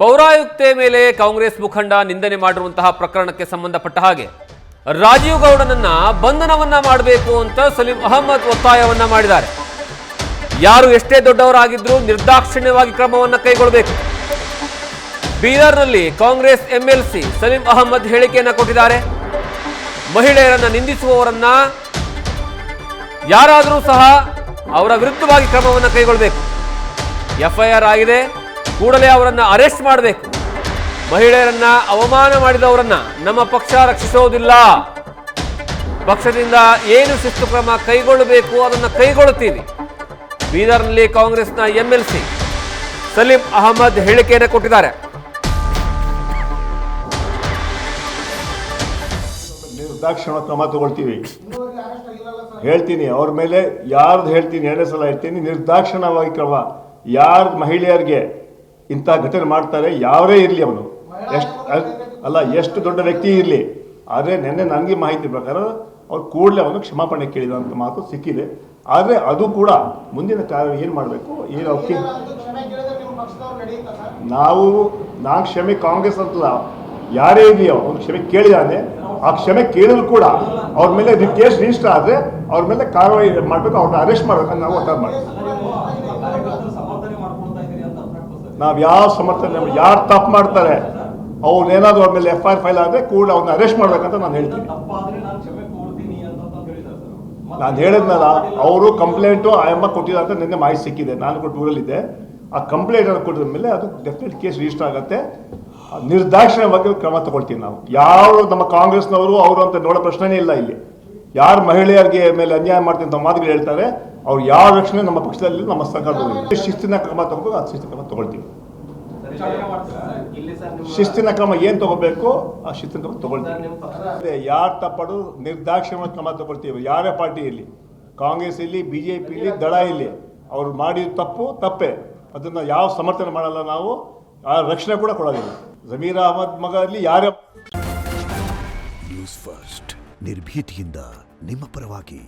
ಪೌರಾಯುಕ್ತೆ ಮೇಲೆ ಕಾಂಗ್ರೆಸ್ ಮುಖಂಡ ನಿಂದನೆ ಮಾಡಿರುವಂತಹ ಪ್ರಕರಣಕ್ಕೆ ಸಂಬಂಧಪಟ್ಟ ಹಾಗೆ ರಾಜೀವ್ ಗೌಡನನ್ನ ಬಂಧನವನ್ನ ಮಾಡಬೇಕು ಅಂತ ಸಲೀಂ ಅಹಮದ್ ಒತ್ತಾಯವನ್ನ ಮಾಡಿದ್ದಾರೆ. ಯಾರು ಎಷ್ಟೇ ದೊಡ್ಡವರಾಗಿದ್ರೂ ನಿರ್ದಾಕ್ಷಿಣ್ಯವಾಗಿ ಕ್ರಮವನ್ನ ಕೈಗೊಳ್ಳಬೇಕು. ಬೀದರ್ನಲ್ಲಿ ಕಾಂಗ್ರೆಸ್ ಎಂಎಲ್ಸಿ ಸಲೀಂ ಅಹಮದ್ ಹೇಳಿಕೆಯನ್ನ ಕೊಟ್ಟಿದ್ದಾರೆ. ಮಹಿಳೆಯರನ್ನ ನಿಂದಿಸುವವರನ್ನ ಯಾರಾದರೂ ಸಹ ಅವರ ವಿರುದ್ಧವಾಗಿ ಕ್ರಮವನ್ನ ಕೈಗೊಳ್ಳಬೇಕು. ಎಫ್ಐಆರ್ ಆಗಿದೆ, ಕೂಡಲೇ ಅವರನ್ನ ಅರೆಸ್ಟ್ ಮಾಡಬೇಕು. ಮಹಿಳೆಯರನ್ನ ಅವಮಾನ ಮಾಡಿದವರನ್ನ ನಮ್ಮ ಪಕ್ಷ ರಕ್ಷಿಸೋದಿಲ್ಲ. ಪಕ್ಷದಿಂದ ಏನು ಶಿಸ್ತು ಕ್ರಮ ಕೈಗೊಳ್ಳಬೇಕು ಅದನ್ನು ಕೈಗೊಳ್ಳುತ್ತೀವಿ. ಬೀದರ್ನಲ್ಲಿ ಕಾಂಗ್ರೆಸ್ನ ಎಂಎಲ್ಸಿ ಸಲೀಂ ಅಹಮದ್ ಹೇಳಿಕೆಯನ್ನು ಕೊಟ್ಟಿದ್ದಾರೆ. ನಿರ್ದಾಕ್ಷಿಣ್ಯ ಕ್ರಮ ತಗೊಳ್ತೀವಿ ಹೇಳ್ತೀನಿ. ಅವ್ರ ಮೇಲೆ ಯಾರ್ದು ಹೇಳ್ತೀನಿ, 2 ಸಲ ಹೇಳ್ತೀನಿ. ನಿರ್ದಾಕ್ಷಿಣ್ಯವಾಗಿ ಕ್ರಮ. ಯಾರು ಮಹಿಳೆಯರಿಗೆ ಇಂಥ ಘಟನೆ ಮಾಡ್ತಾರೆ, ಯಾರೇ ಇರಲಿ, ಅವನು ಎಷ್ಟು ದೊಡ್ಡ ವ್ಯಕ್ತಿ ಇರಲಿ, ಆದರೆ ನೆನ್ನೆ ನನಗೆ ಮಾಹಿತಿ ಪ್ರಕಾರ ಅವ್ರು ಕೂಡಲೇ ಅವನು ಕ್ಷಮಾಪಣೆ ಕೇಳಿದಂಥ ಮಾತು ಸಿಕ್ಕಿದೆ. ಆದರೆ ಅದು ಕೂಡ ಮುಂದಿನ ಕಾರ್ಯ ಏನು ಮಾಡಬೇಕು, ಏನು ಅವಕ್ಕೆ ನಾನು ಕ್ಷಮೆ ಕಾಂಗ್ರೆಸ್ ಅಂತಲ್ಲ, ಯಾರೇ ಇರಲಿ ಅವನು ಕ್ಷಮೆ ಕೇಳಿದಾನೆ. ಆ ಕ್ಷಮೆ ಕೇಳಿದ್ರು ಕೂಡ ಅವ್ರ ಮೇಲೆ ಕೇಸ್ ರಿಜಿಸ್ಟರ್ ಆದರೆ ಅವ್ರ ಮೇಲೆ ಕಾರ್ಯವಾಹಿ ಮಾಡಬೇಕು, ಅವ್ರನ್ನ ಅರೆಸ್ಟ್ ಮಾಡಬೇಕಂತ ನಾವು ಒತ್ತಾಯ ಮಾಡ್ತೀವಿ. ನಾವು ಯಾವ ಸಮರ್ಥನೆ, ಯಾರು ತಪ್ಪು ಮಾಡ್ತಾರೆ ಅವ್ರನ್ನೇನಾದ್ರು ಅವ್ರ ಮೇಲೆ FIR ಫೈಲ್ ಆದರೆ ಕೂಡ ಅವ್ರನ್ನ ಅರೆಸ್ಟ್ ಮಾಡ್ಬೇಕಂತ ನಾನು ಹೇಳ್ತೀನಿ. ನಾನು ಹೇಳಿದ್ನಲ್ಲ, ಅವರು ಕಂಪ್ಲೇಂಟು ಆಯಮ್ಮ ಕೊಟ್ಟಿದ್ದಾರೆ ಅಂತ ನಿನ್ನೆ ಮಾಹಿತಿ ಸಿಕ್ಕಿದೆ. ನಾನು ಕೂಡ ಊರಲ್ಲಿದ್ದೆ. ಆ ಕಂಪ್ಲೇಂಟನ್ನು ಕೊಟ್ಟಿದ ಮೇಲೆ ಅದು ಡೆಫಿನೆಟ್ ಕೇಸ್ ರಿಜಿಸ್ಟರ್ ಆಗುತ್ತೆ. ನಿರ್ದಾಕ್ಷಿಣ್ಯವಾಗಿ ಕ್ರಮ ತಗೊಳ್ತೀವಿ ನಾವು. ಯಾರು ನಮ್ಮ ಕಾಂಗ್ರೆಸ್ನವರು ಅವರು ಅಂತ ನೋಡೋ ಪ್ರಶ್ನೆನೇ ಇಲ್ಲ ಇಲ್ಲಿ. ಯಾರು ಮಹಿಳೆಯರಿಗೆ ಮೇಲೆ ಅನ್ಯಾಯ ಮಾಡ್ತೀನಿ ಅಂತ ಮಾತುಗಳು ಹೇಳ್ತಾರೆ, ಅವ್ರು ಯಾವ ರಕ್ಷಣೆ ನಮ್ಮ ಪಕ್ಷದಲ್ಲಿ, ನಮ್ಮ ಸರ್ಕಾರದಲ್ಲಿ ಶಿಸ್ತಿನ ಕ್ರಮ ತಗೋಬೇಕು, ಅದು ಶಿಸ್ತಿನ ಕ್ರಮ ತಗೊಳ್ತೀವಿ. ಶಿಸ್ತಿನ ಕ್ರಮ ಏನು ತಗೋಬೇಕು ಆ ಶಿಸ್ತಿನ ಕ್ರಮ ತಗೊಳ್ತೀವಿ. ಯಾರು ತಪ್ಪಡು ನಿರ್ದಾಕ್ಷಿಣ್ಯ ಕ್ರಮ ತಗೊಳ್ತೀವಿ. ಯಾರೇ ಪಾರ್ಟಿ ಇಲ್ಲಿ, ಕಾಂಗ್ರೆಸ್ ಇಲ್ಲಿ, BJP ಇಲ್ಲಿ, ದಳ ಇಲ್ಲಿ, ಅವ್ರು ಮಾಡಿದ ತಪ್ಪೇ. ಅದನ್ನು ಯಾವ ಸಮರ್ಥನೆ ಮಾಡಲ್ಲ ನಾವು. ಆ ರಕ್ಷಣೆ ಕೂಡ ಕೊಡೋದಿಲ್ಲ. ಜಮೀರ್ ಅಹಮದ್ ಮಗ ಅಲ್ಲಿ ಯಾರೇ. ನ್ಯೂಸ್ ಫಸ್ಟ್ ನಿರ್ಭೀತಿಯಿಂದ ನಿಮ್ಮ ಪರವಾಗಿ.